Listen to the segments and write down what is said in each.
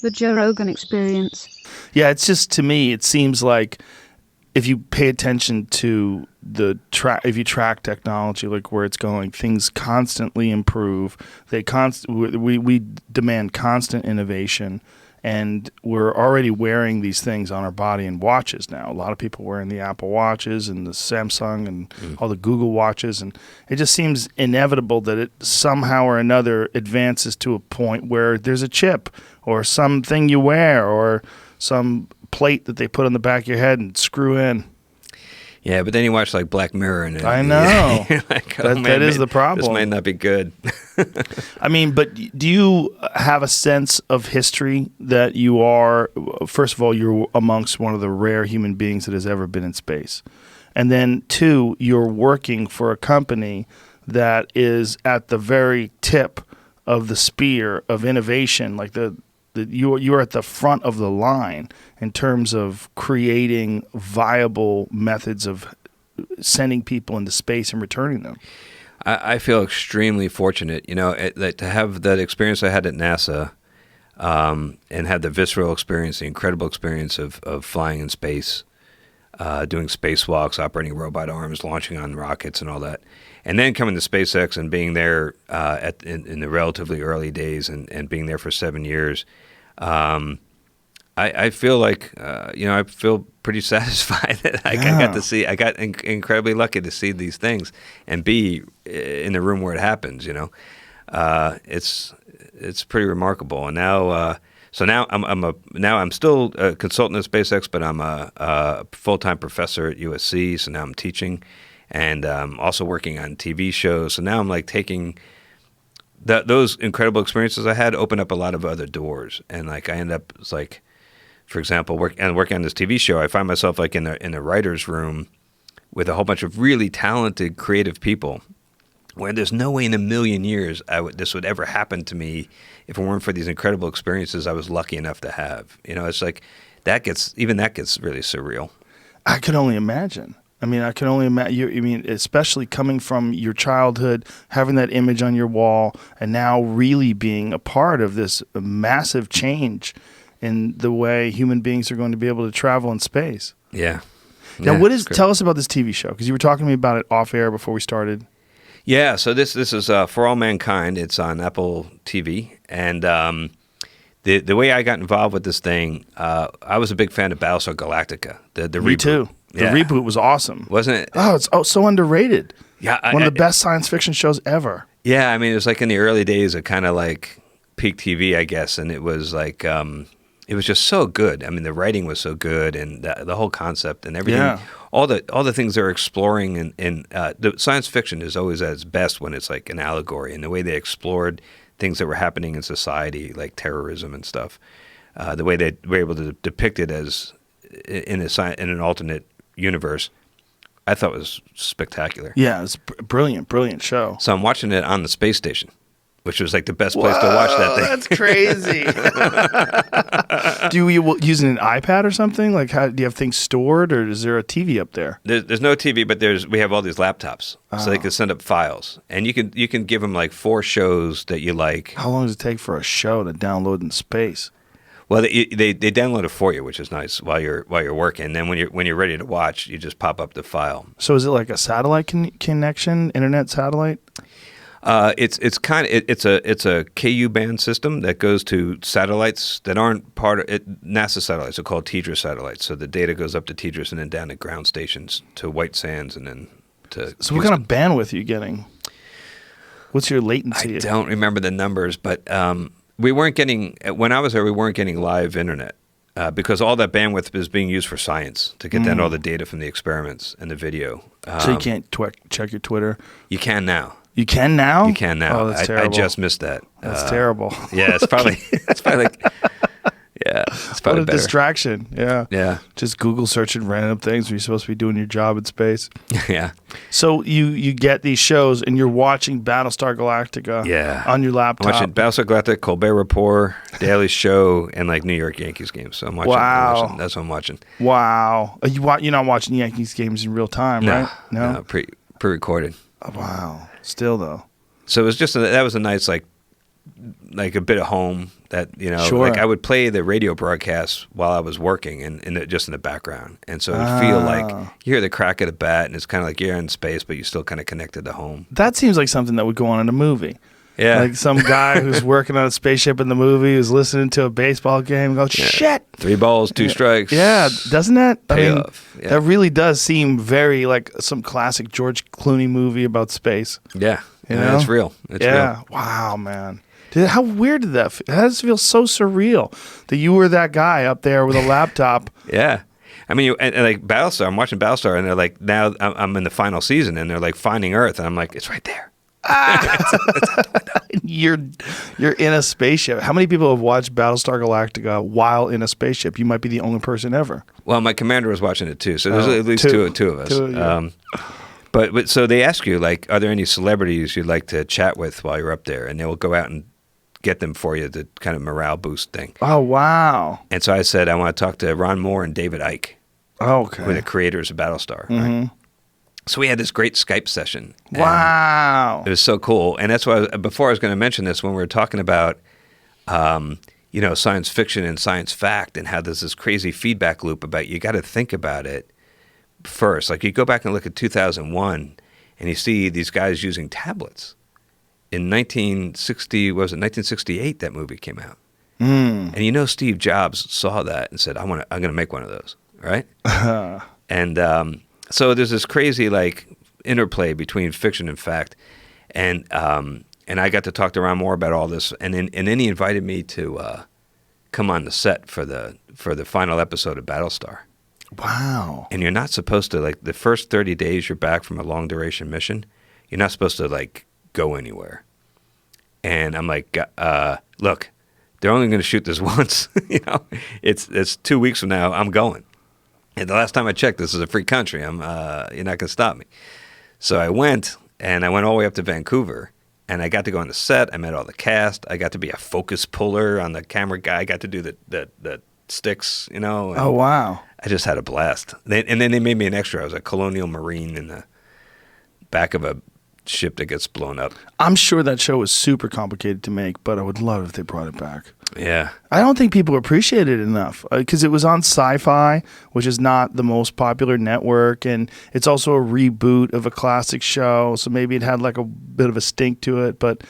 The Joe Rogan Experience. Yeah, it's just, to me, it seems like if you pay attention to if you track technology, like where it's going, things constantly improve. We demand constant innovation, and we're already wearing these things on our body in watches now. A lot of people wearing the Apple Watches and the Samsung and all the Google Watches, and it just seems inevitable that it somehow or another advances to a point where there's a chip or something you wear or some plate that they put on the back of your head and screw in. Yeah, but then you watch like Black Mirror, and I know like, that is the problem. This might not be good. I mean, but do you have a sense of history that you are? First of all, you're amongst one of the rare human beings that has ever been in space, and then two, you're working for a company that is at the very tip of the spear of innovation, like you're at the front of the line in terms of creating viable methods of sending people into space and returning them. I feel extremely fortunate, to have that experience I had at NASA, and have the visceral experience, the incredible experience of flying in space, doing spacewalks, operating robot arms, launching on rockets and all that. And then coming to SpaceX and being there in the relatively early days and being there for 7 years, I feel like I feel pretty satisfied that I got incredibly lucky to see these things and be in the room where it happens. It's pretty remarkable. And now, I'm still a consultant at SpaceX, but I'm a full-time professor at USC. So now I'm teaching, and also working on TV shows. So now I'm like taking those incredible experiences I had, open up a lot of other doors, and like I end up, it's like, for example, working on this TV show, I find myself like in the writer's room with a whole bunch of really talented, creative people, where there's no way in a million years this would ever happen to me if it weren't for these incredible experiences I was lucky enough to have. It's like that gets really surreal. I can only imagine. I mean, I can only imagine. Especially coming from your childhood, having that image on your wall, and now really being a part of this massive change in the way human beings are going to be able to travel in space. Yeah. Now, tell us about this TV show, because you were talking to me about it off air before we started. Yeah. So this is For All Mankind. It's on Apple TV, and the way I got involved with this thing, I was a big fan of Battlestar Galactica. The reboot. Me too. The reboot was awesome. Wasn't it? Oh, it's so underrated. Yeah. One of the best science fiction shows ever. Yeah, I mean, it was like in the early days of kind of like peak TV, I guess, and it was like, it was just so good. I mean, the writing was so good, and the whole concept and everything. Yeah. All the things they're exploring, and the science fiction is always at its best when it's like an allegory, and the way they explored things that were happening in society, like terrorism and stuff, the way they were able to depict it as in an alternate universe, I thought was spectacular. Yeah, it's brilliant show. So I'm watching it on the space station, which was like the best place to watch that thing. That's crazy. Do you using an iPad or something? Like, do you have things stored, or is there a TV up there? There's no TV, but we have all these laptops, so they can send up files, and you can give them like 4 shows that you like. How long does it take for a show to download in space? Well, they download it for you, which is nice while you're working. And then when you're ready to watch, you just pop up the file. So is it like a satellite connection, internet satellite? It's a KU band system that goes to satellites that aren't part of it. NASA satellites are called TDRS satellites. So the data goes up to TDRS and then down to ground stations to White Sands and then to. So what kind of bandwidth are you getting? What's your latency? I don't remember the numbers, but we weren't getting, when I was there, we weren't getting live internet because all that bandwidth is being used for science to get down all the data from the experiments and the video. So you can't check your Twitter? You can now. You can now? You can now. Oh, that's terrible. I just missed that. That's terrible. Yeah, it's probably like, yeah, it's probably what a better. distraction. Yeah. Yeah. Just Google searching random things when you're supposed to be doing your job in space. Yeah. So you get these shows and you're watching Battlestar Galactica on your laptop. I'm watching Battlestar Galactica, Colbert Report, Daily Show, and like New York Yankees games. So I'm watching. Wow. That's what I'm watching. Wow. You're not watching Yankees games in real time, right? No, pre-recorded. Oh, wow. Still though. So it was just that was a nice like a bit of home That Sure. like I would play the radio broadcast while I was working, and just in the background, and so it would feel like you hear the crack of the bat, and it's kind of like you're in space, but you're still kind of connected to home. That seems like something that would go on in a movie. Yeah, Like some guy who's working on a spaceship in the movie who's listening to a baseball game and goes, shit. 3 balls, 2 strikes. Yeah, doesn't that? Payoff. Yeah. That really does seem very like some classic George Clooney movie about space. Yeah, You know? it's real. It's Yeah. real. Wow, man. How weird did that feel? How does it feel so surreal that you were that guy up there with a laptop? Yeah. I mean, and like Battlestar, I'm watching Battlestar, and they're like, now I'm in the final season, and they're like finding Earth, and I'm like, it's right there. You're in a spaceship. How many people have watched Battlestar Galactica while in a spaceship? You might be the only person ever. Well, my commander was watching it too, so there's at least two. two of us. Two, yeah. But so they ask you, like, are there any celebrities you'd like to chat with while you're up there? And they will go out and get them for you, the kind of morale boost thing. Oh, wow. And so I said, I want to talk to Ron Moore and David Icke, Okay. who are the creators of Battlestar. Mm-hmm. Right? So we had this great Skype session. and Wow. It was so cool. And that's why before I was going to mention this, when we were talking about, science fiction and science fact and how there's this crazy feedback loop about you got to think about it first. Like you go back and look at 2001 and you see these guys using tablets. In 1968 that movie came out. And Steve Jobs saw that and said, I'm going to make one of those, right? And so there's this crazy like interplay between fiction and fact. And I got to talk to Ron Moore about all this, and then he invited me to come on the set for the final episode of Battlestar. Wow. And you're not supposed to, like, the first 30 days you're back from a long duration mission, you're not supposed to like go anywhere. And I'm like, look, they're only going to shoot this once. It's 2 weeks from now. I'm going. And the last time I checked, this is a free country. You're not going to stop me. So I went, and I went all the way up to Vancouver, and I got to go on the set. I met all the cast. I got to be a focus puller on the camera guy. I got to do the sticks, and Oh, wow. I just had a blast. And then they made me an extra. I was a colonial marine in the back of a ship that gets blown up. I'm sure that show was super complicated to make, but I would love if they brought it back. Yeah. I don't think people appreciate it enough because it was on Sci-Fi, which is not the most popular network, and it's also a reboot of a classic show, so maybe it had like a bit of a stink to it, but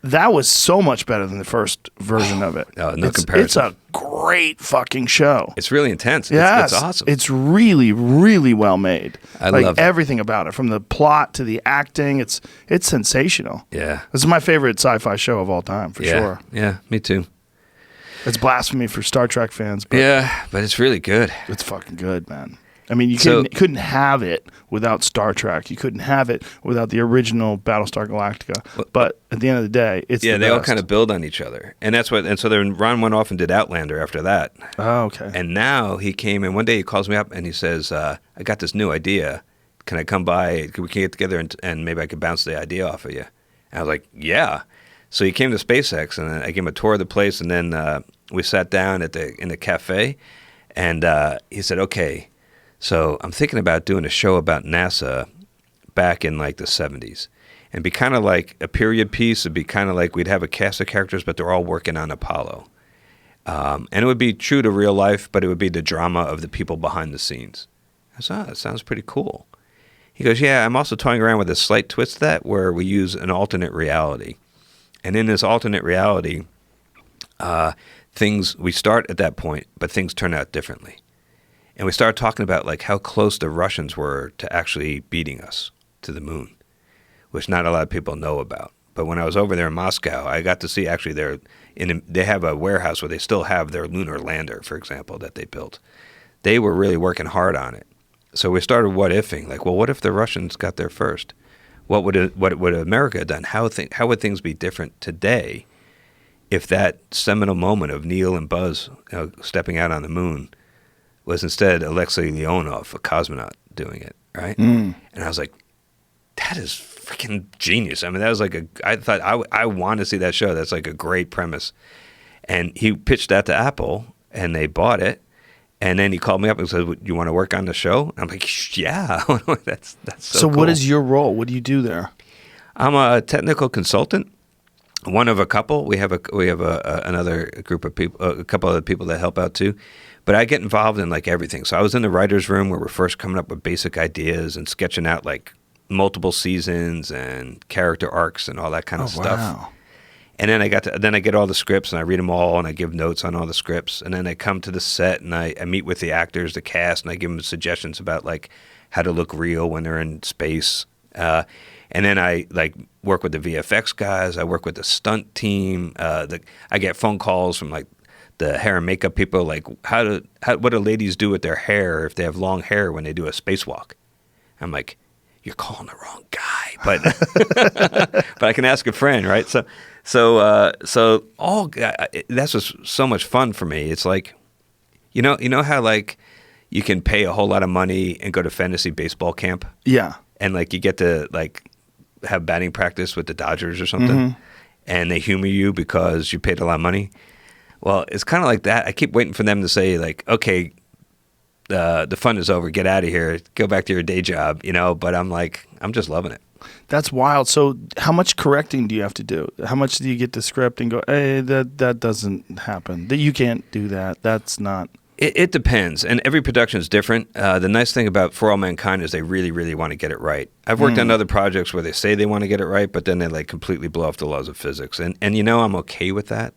that was so much better than the first version of it. No comparison. It's a great fucking show. It's really intense. Yes, It's awesome. It's really, really well made. I like love it. everything about it, from the plot to the acting. It's sensational. Yeah. This is my favorite sci-fi show of all time, for sure. Yeah, me too. It's blasphemy for Star Trek fans, but Yeah, but it's really good. it's fucking good, man. I mean, you So- couldn't have it without Star Trek. You couldn't have it without the original Battlestar Galactica. But at the end of the day, it's Yeah, the they all best. kind of build on each other. And so then Ron went off and did Outlander after that. Oh, okay. And now he came, and one day he calls me up and he says, I got this new idea. Can I come by? We can get together and maybe I could bounce the idea off of you. And I was like, yeah. So he came to SpaceX, and I gave him a tour of the place, and then we sat down in the cafe, and he said, okay, so I'm thinking about doing a show about NASA back in like the 70s. And be kind of like a period piece. It'd be kind of like we'd have a cast of characters, but they're all working on Apollo. And it would be true to real life, but it would be the drama of the people behind the scenes. I said, that sounds pretty cool. He goes, yeah, I'm also toying around with a slight twist to that where we use an alternate reality. And in this alternate reality, we start at that point, but things turn out differently. And we started talking about like how close the Russians were to actually beating us to the moon, which not a lot of people know about. But when I was over there in Moscow, I got to see actually they have a warehouse where they still have their lunar lander, for example, that they built. They were really working hard on it. So we started what-ifing, like, well, what if the Russians got there first? What would America have done? How would things be different today if that seminal moment of Neil and Buzz stepping out on the moon was instead Alexei Leonov, a cosmonaut, doing it, right? And I was like, that is freaking genius. I mean, that was like I thought I want to see that show. That's like a great premise. And he pitched that to Apple, and they bought it. And then he called me up and said, "You want to work on the show?" And I'm like, "Yeah." That's so cool. What is your role? What do you do there? I'm a technical consultant. one of a couple. We have another group of people, a couple other people that help out too. But I get involved in like everything. So I was in the writer's room where we're first coming up with basic ideas and sketching out like multiple seasons and character arcs and all that kind of stuff. Wow. And then I get all the scripts and I read them all and I give notes on all the scripts. And then I come to the set and I meet with the actors, the cast, and I give them suggestions about like how to look real when they're in space. And then I like work with the VFX guys. I work with the stunt team. I get phone calls from like the hair and makeup people, like what do ladies do with their hair if they have long hair when they do a spacewalk? I'm like, you're calling the wrong guy, but I can ask a friend, right? So that's just so much fun for me. It's like, you know how like you can pay a whole lot of money and go to fantasy baseball camp, Yeah. and like you get to like have batting practice with the Dodgers or something, and they humor you because you paid a lot of money. Well, it's kind of like that. I keep waiting for them to say like, okay, the fun is over, get out of here, go back to your day job, but I'm like, I'm just loving it. That's wild. So how much correcting do you have to do? How much do you get the script and go, hey, that doesn't happen. That you can't do that. That's not. It depends, and every production is different. The nice thing about For All Mankind is they really, really want to get it right. I've worked on other projects where they say they want to get it right, but then they like completely blow off the laws of physics, and I'm okay with that.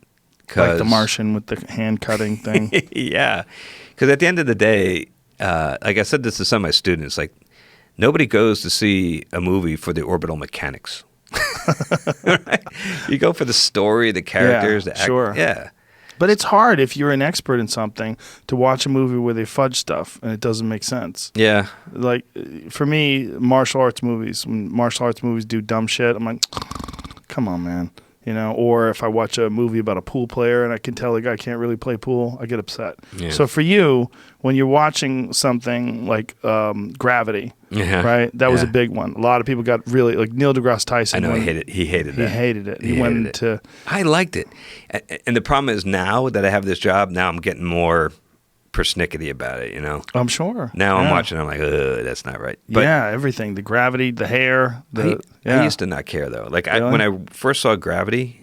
Like The Martian with the hand cutting thing. Yeah, because at the end of the day, like I said this to some of my students, like nobody goes to see a movie for the orbital mechanics. Right? You go for the story, the characters, the act. Sure. Yeah. But it's hard if you're an expert in something to watch a movie where they fudge stuff and it doesn't make sense. Yeah. Like for me, martial arts movies, when martial arts movies do dumb shit, I'm like, come on, man. Or if I watch a movie about a pool player and I can tell the guy can't really play pool, I get upset. Yeah. So for you, when you're watching something like Gravity, right? That was a big one. A lot of people got really, like Neil deGrasse Tyson. I know, he hated that. He hated it. He went into... I liked it. And the problem is now that I have this job, now I'm getting more persnickety about it, I'm sure. Now I'm watching, I'm like, that's not right. But everything. The gravity, the hair. I used to not care, though. Like, really? When I first saw Gravity,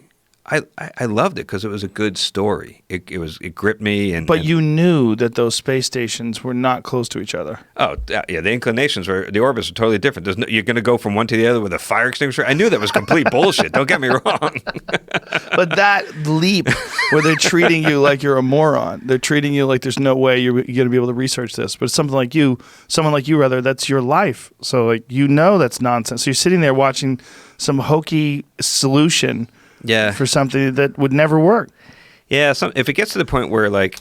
I loved it because it was a good story. It gripped me. But you knew that those space stations were not close to each other. Oh, yeah. The inclinations the orbits are totally different. You're going to go from one to the other with a fire extinguisher. I knew that was complete bullshit. Don't get me wrong. But that leap where they're treating you like you're a moron, they're treating you like there's no way you're going to be able to research this. But someone like you, that's your life. So like that's nonsense. So you're sitting there watching some hokey solution. Yeah. For something that would never work. Yeah, if it gets to the point where but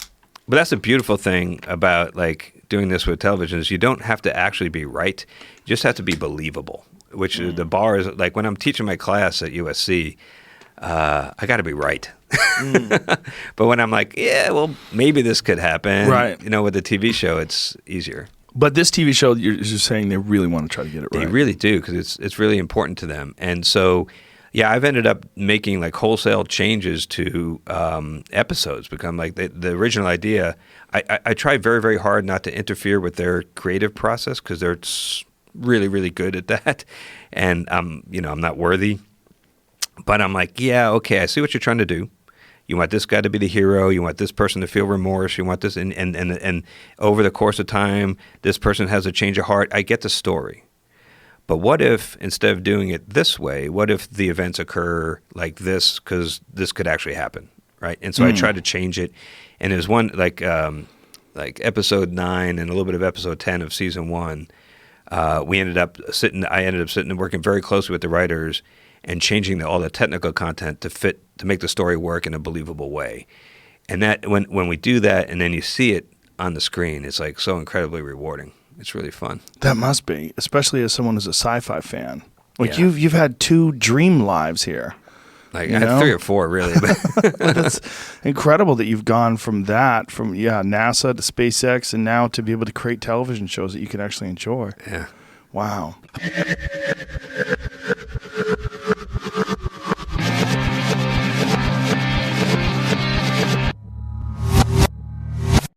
that's a beautiful thing about like doing this with television is you don't have to actually be right. You just have to be believable, which the bar is like when I'm teaching my class at USC, I got to be right. But when I'm like, yeah, well, maybe this could happen. Right. With the TV show, it's easier. But this TV show, you're just saying they really want to try to get it right. They really do because it's really important to them. And so... yeah, I've ended up making like wholesale changes to episodes because like the original idea, I try very, very hard not to interfere with their creative process because they're really, really good at that. And I'm not worthy. But I'm like, yeah, okay, I see what you're trying to do. You want this guy to be the hero. You want this person to feel remorse. You want this. And over the course of time, this person has a change of heart. I get the story. But what if, instead of doing it this way, what if the events occur like this because this could actually happen, right? And so I tried to change it. And there's one, like episode 9 and a little bit of episode 10 of season 1, I ended up sitting and working very closely with the writers and changing all the technical content to make the story work in a believable way. And that when we do that and then you see it on the screen, it's like so incredibly rewarding. It's really fun. That must be, especially as someone who's a sci-fi fan. Like you've had 2 dream lives here. Like I had 3 or 4 really. That's incredible that you've gone from NASA to SpaceX and now to be able to create television shows that you can actually enjoy. Yeah. Wow.